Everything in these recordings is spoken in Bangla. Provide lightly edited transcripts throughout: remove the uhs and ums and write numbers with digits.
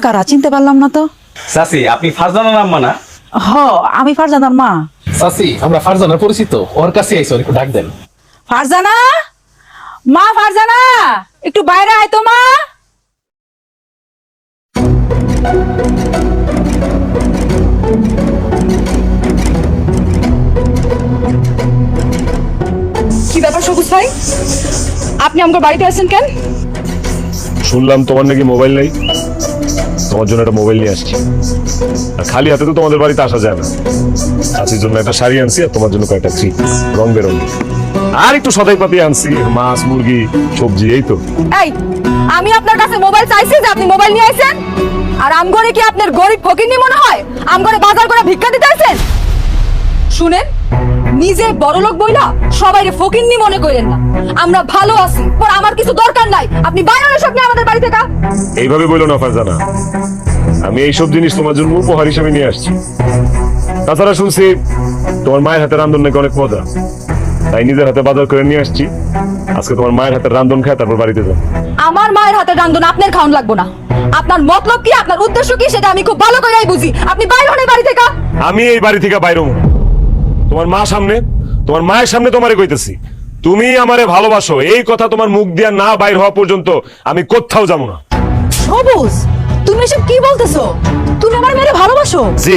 কারা চিনতে পারলাম না তো। চাচি আপনি ফারজানার আম্মা না? হ, আমি ফারজানার মা। চাচি আমরা ফারজানার পরিচিত, ওর কাছে আইসো, একটু ডাক দেন। ফারজানা, মা ফারজানা, একটু বাইরে আয় তো মা। কি ব্যাপার সবুজ ভাই, আপনি আমার বাড়িতে আছেন কেন? শুনলাম তোমার নাকি মোবাইল নেই, তোমার জন্য একটা মোবাইল নিয়ে আসছি। আর খালি হাতে তো তোমাদের বাড়িতে আসা যায় না। চাচির জন্য একটা শাড়ি আনছি, আর তোমার জন্য কয়েকটা থ্রি রং বেরঙের, আর একটু সদাই পাতি আনছি, মাছ মুরগি সবজি, এই তো। এই, আমি আপনার কাছে মোবাইল চাইছি যে আপনি মোবাইল নিয়ে আইছেন, আর আমগরে কি আপনার গরিব ফকিন্নি মনে হয়? আমগরে বাজার করে ভিক্ষা দিতে আইছেন? শুনেন, নিজে বড়লোক বইলা সবাইরে ফকিন্নি মনে করেন না। আমরা ভালো আছি, পর আমার কিছু দরকার নাই। আপনি বাইরে এসব নিয়ে আমাদের বাড়ি থেকে। এইভাবে বললো না ফারজানা, আমি এইসব জিনিস তোমার জন্য উপহার হিসেবে নিয়ে আসছি। তাছাড়া শুনছি তোমার মায়ের হাতে রান্ধন নাকি অনেক মজা, তাই নিজের হাতে বাজার করে নিয়ে আসছি। আজকে তোমার মায়ের হাতে রান্ধন খায় তারপর বাড়িতে যাও। আমার মায়ের হাতে রান্ধন আপনার খাওয়ান লাগবো না। আপনার মতলব কি, আপনার উদ্দেশ্য কি, সেটা আমি খুব ভালো করেই বুঝি। আপনি বাইরে হন এই বাড়ি থেকে। আমি এই বাড়ি থেকে বাইরে হবো। তোমার মা সামনে, তোমার মায়ের সামনে তোমারে কইতেছি, তুমি আমারে ভালোবাসো, এই কথা তোমার মুখ দিয়া না বাইর হওয়া পর্যন্ত আমি কোথাও যাবো না। সবুজ, তুমি এসব কি বলতেছো? তুমি আমার মেয়েরে ভালোবাসো? জি,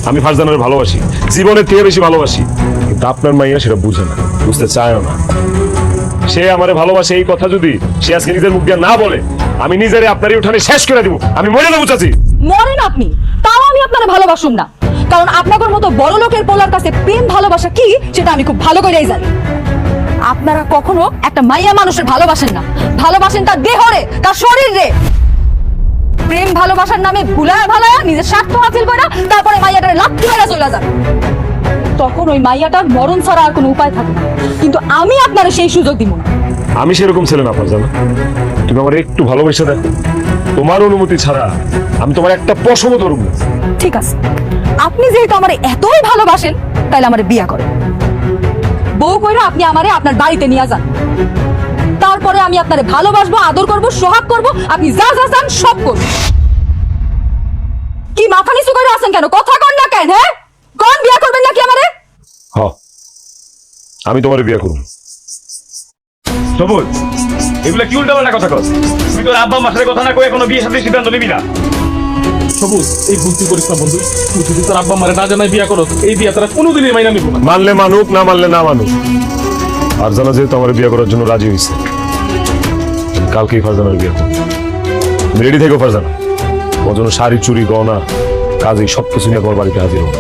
আমি ফারজানারে ভালোবাসি, জীবনের থেকে বেশি ভালোবাসি। কিন্তু আপনার মাইয়া সেটা বুঝে না, বুঝতে চায়ও না। সে আমারে ভালোবাসে এই কথা যদি সে আজকে নিজের মুখ দিয়ে না বলে, আমি নিজেরে আপনারই উঠানে শেষ করে দিব। আমি মরে যাবো চাচি। মরেন আপনি, তাও আমি আপনারা ভালোবাসুম না। কারণ আপনাদের মতো বড় লোকের পোলার কাছে প্রেম ভালোবাসা কি সেটা আমি খুব ভালো করেই জানি। আপনারা কখনো একটা মাইয়া মানুষের ভালোবাসেন না, ভালোবাসেন তার দেহরে, তার শরীরে। প্রেম ভালোবাসার নামে ভুলায়া ভালায়া নিজের স্বার্থ হাসিল করে তারপরে মাইয়াটারে লাথি মেরে চলে যান। তখন ওই মাইয়াটার মরণ ছাড়া আর কোনো উপায় থাকে না। কিন্তু আমি আপনারা সেই সুযোগ দিব না। আমি সেরকম ছেলে না ফারজানা, তুমি আমার একটু ভালোবেসে দেখো। তোমার অনুমতি ছাড়া আমি তোমার একটা পশমও ধরব না। ঠিক আছে, আপনি যেহেতু আমারে এতই ভালোবাসেন, তাহলে আমারে বিয়া করেন। বউ কইরা আপনি আমারে আপনার বাড়িতে নিয়ে যান। তারপরে আমি আপনারে ভালোবাসবো, আদর করব, সোহাগ করব, আপনি যা যা চান সব করব। কি মাথা নিচু করে আছেন কেন? কথা কন না কেন? হ্যাঁ, কোন বিয়া করবেন নাকি আমারে? হ্যাঁ, আমি তোমার বিয়ে করব। সবুজ, এগুলা কি উল্টাপাল্টা কথা কস? তুই তোর আব্বা মাসের কথা না কই এখনো বিয়ে শাদীর সিদ্ধান্ত নিবি না? সবুজ, এই ভুল তুই করিস না বন্ধু। তুই যদি তোর আব্বা মারে না জানাই বিয়া করো, এই বিয়া তারা কোনোদিনই মাইনা নিব না। মানলে মানুক, না মানলে না মানুক। ফারজানা যেহেতু আমার বিয়ে করার জন্য রাজি হয়েছে, কালকেই ফারজানার বিয়ে করব। রেডি থেকো ফারজানা, তোমার জন্য শাড়ি চুড়ি গহনা কাজে সবকিছু নিয়ে তোমার বাড়িতে হাজির হবো।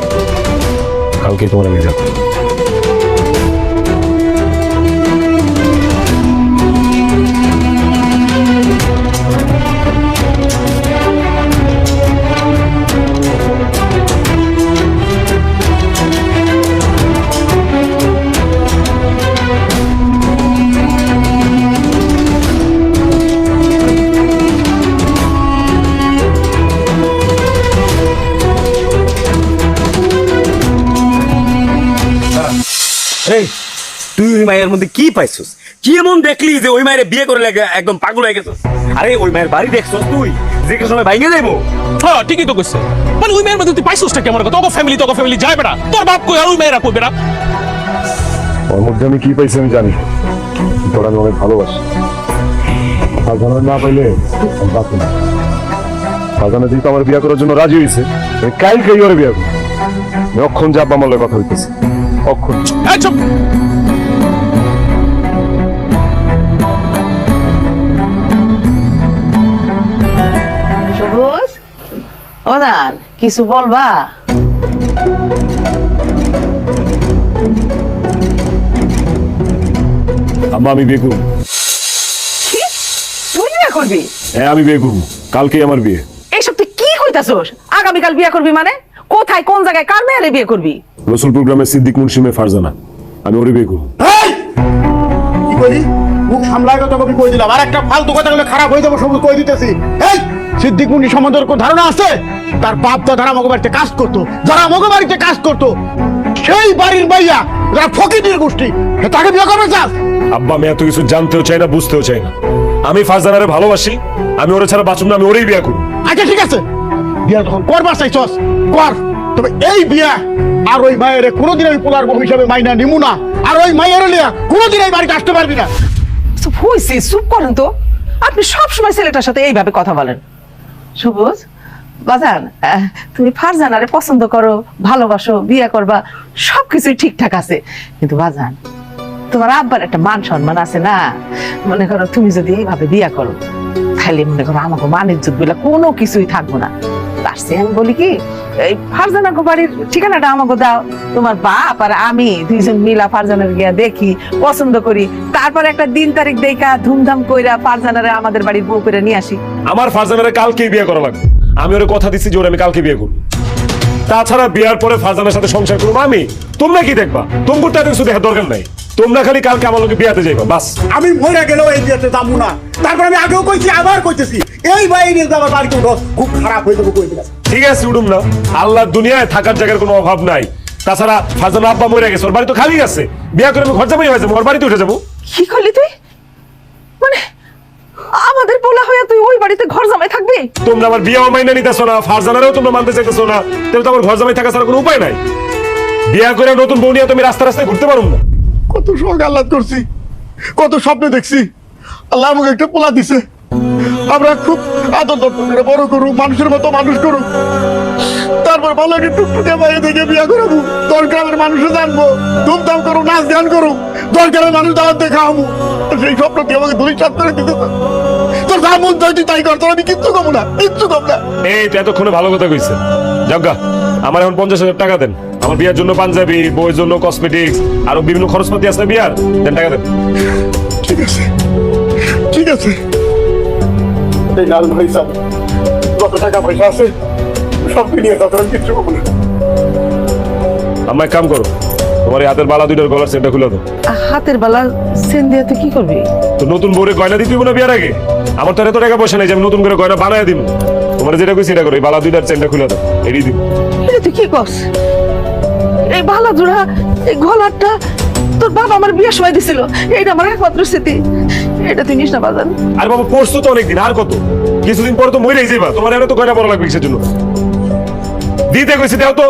কালকেই তোমার আমি বিয়ে করব। এই তুই ওই মায়ের মধ্যে কি পাইছস? কি এমন দেখলি যে ওই মায়ের বিয়ে করে লাগে একদম পাগল হয়ে গেছস? আরে ওই মায়ের বাড়ি দেখছস তুই, যে কোনো সময় ভাঙে যাইবো। হ্যাঁ, ঠিকই তো কইছে। মানে ওই মেয়ের মধ্যে তুই পাইছসটা কেমন? তোকে ফ্যামিলি যায় বেটা, তোর বাপ কই আর ওই মেয়েরা কই বেটা? ওর মধ্যে আমি কি পাইছি আমি জানি, তোর আমি অনেক ভালোবাসি। ফারজানা না পাইলে আমি বাঁচব না। ফারজানা যেহেতু আমার বিয়ে করার জন্য রাজি হয়েছে, আমি কালকেই ওর বিয়ে করব। আমি অক্ষণ যে আব্বা আমার লগে কথা হইতেছি, অক্ষণ। এই চুপ। সবুজ, ওদার কিছু বলবা? আম্মা আমি বিয়ে করবো। তুই বিয়ে করবি? হ্যাঁ আমি বিয়ে করবো, কালকেই আমার বিয়ে। এইসব তুই কি কইতাছস? আগামীকাল বিয়ে করবি মানে? কোথায়, কোন জায়গায়, কার মেয়েরে বিয়ে করবি? রসুলপুর গ্রামের সিদ্দিক মুন্সিমে ফারজানা, আমি ওরে বিয়ে করবো। কি কইলি? মুখ সামলায় কথা কবি কই দিলাম, আর একটা ফালতু কথা বলে খারাপ হয়ে যাবো সবুজ কই দিতেছি। এই সিদ্দিক মুন্নি সম্বন্ধে কোন ধারণা আছে? তার বাপ দাদা মগো বাড়িতে কাজ করতো, যারা মগো বাড়িতে কাজ করতো সেই বাড়ির বাইয়া যারা ফকিরের গোষ্ঠী, তাকে বিয়ে করবে চাস? আব্বা আমি এত কিছু জানতেও চাই না, বুঝতেও চাই না। আমি ফারজানারে ভালোবাসি, আমি ওরে ছাড়া বাঁচুম না, আমি ওরেই বিয়া করব। আচ্ছা ঠিক আছে, বিয়া তখন করবার চাইছস কর, তবে এই বিয়া আর ওই মায়ের কোনোদিন আমি পোলার বউ হিসাবে মাইনা নিমু না, আর ওই মায়ের লিয়া কোনোদিন এই বাড়িতে আসতে পারবি না। চুপ হইছি, চুপ করেন তো। আপনি সবসময় ছেলেটার সাথে এইভাবে কথা বলেন। সবুজ বাজান, তুমি ফারজানারে পছন্দ করো, ভালোবাসো, বিয়ে করবা, সবকিছুই ঠিকঠাক আছে, কিন্তু বাজান তোমার আব্বার একটা মান সম্মান আছে না। মনে করো তুমি যদি এইভাবে বিয়ে করো, তাহলে মনে করো আমাকে মান ইজ্জত বলে কোনো কিছুই থাকবো না। তার চেয়ে আমি বলি কি, এই ফারজানা বাড়ির ঠিকানাটা আমাকে দাও, তোমার বাপ আর আমি দুইজন মিলা ফারজানার গিয়া দেখি, পছন্দ করি, তারপর একটা দিন তারিখ দেখা ধুমধাম কইরা ফারজানারে আমাদের বাড়ির বউ করে নিয়ে আসি। আমার ফারজানারে কালকেই বিয়ে করা লাগবে। আমি ওরে কথা দিচ্ছি যে ওরে আমি কালকে বিয়ে করব। তাছাড়া বিয়ার পরে ফারজানার সাথে সংসার করবো আমি। তোমরা কি দেখবা? তোমার তো এত কিছু দেখার দরকার নাই। তোমরা খালি কালকে আমার লোকে বিয়াতে যাইবা, বাস। আমি মরে গেলেও এই বিয়েতে যাবো না। তারপর আমি আগেও কইছি, আবার কইতেছি, এই বাড়ি নিয়ে যাবার বাড়িতে উঠো, খুব খারাপ হয়ে যাবো কই দিলাম। ঠিক আছে, উঠুম না। আল্লাহর দুনিয়ায় থাকার জায়গার কোনো অভাব নাই। তাছাড়া ফারজানা আব্বা মরে গেছে, ওর বাড়ি তো খালি আছে। বিয়া করে আমি ঘর যাবোই হয়েছে, ওর বাড়িতে উঠে যাবো। কি করলি তুই? মানে আমাদের পোলা হইয়া তুই ওই বাড়িতে ঘর জামাই থাকবি? তোমরা আমার বিয়ে মাইনা নিতেছো না, ফারজানারেও তোমরা মানতে চাইতেছো না, তাহলে তো আমার ঘর জামাই থাকা ছাড়া কোনো উপায় নাই। বিয়া করে নতুন বউ নিয়ে তুমি রাস্তা রাস্তায় ঘুরতে পারো না। কত শখ আহ্লাদ করছি, কত স্বপ্ন দেখছি, আল্লাহ আমাকে একটা পোলা দিছে। আমরা খুব আদর যত্ন করে বড় করুক, মানুষের মতো মানুষ করুক, তারপর ভালো একটা টুকটুকে বাইরে থেকে বিয়া করাবো। দরকারের মানুষও জানবো, ধুমধাম করুক, নাচ গান করুক, দরকারের মানুষ দাওয়াত দিয়ে খাওয়াবো। সেই স্বপ্ন তুই আমাকে ধূলিসাৎ করে দিতে পার। তোর যা মন চাই তুই তাই কর, তোর আমি কিচ্ছু কম না, কিচ্ছু কম না। এই তো এতক্ষণে ভালো কথা কইছে। জগা, আমার এখন 50,000 টাকা দেন। আমার বিয়ার জন্য পাঞ্জাবি, বউয়ের জন্য কসমেটিক্স, আরো বিভিন্ন খরচপাতি আছে বিয়ার, দেন টাকা দেন। ঠিক আছে, ঠিক আছে। এই লাল ভাই সাহেব, যত টাকা পয়সা আছে সব নিয়ে যাও, তোর আমি কিচ্ছু কম না। আমার এক কাম করো, তোমার এই হাতের বালা দুইটার গলার সেটটা খুলে দাও। হাতের বেলা সেন দিয়ে তুই কি করবি? তো নতুন বউরে গয়না দিতে হবে না বিয়ার আগে? আমার তো এত টাকা পয়সা নেই যে আমি নতুন করে গয়না বানায় দিব। তোমার যেটা কইছি সেটা করো, এই বালা দুইটার চেনটা খুলে দাও, এড়িয়ে দিব। এটা তুই কি করস? এই ভালা জোড়া, এই গলারটা তোর বাবা আমার বিয়ের সময় দিছিল, এইটা আমার একমাত্র স্মৃতি। এটা তুই নিস না বাজান। আর বাবা পড়ছো তো অনেকদিন, আর কত? কিছুদিন পরে তো মরেই যাইবা, তোমার এত গয়না পড়া লাগবে কিসের জন্য? দিতে কইছি, দাও তো।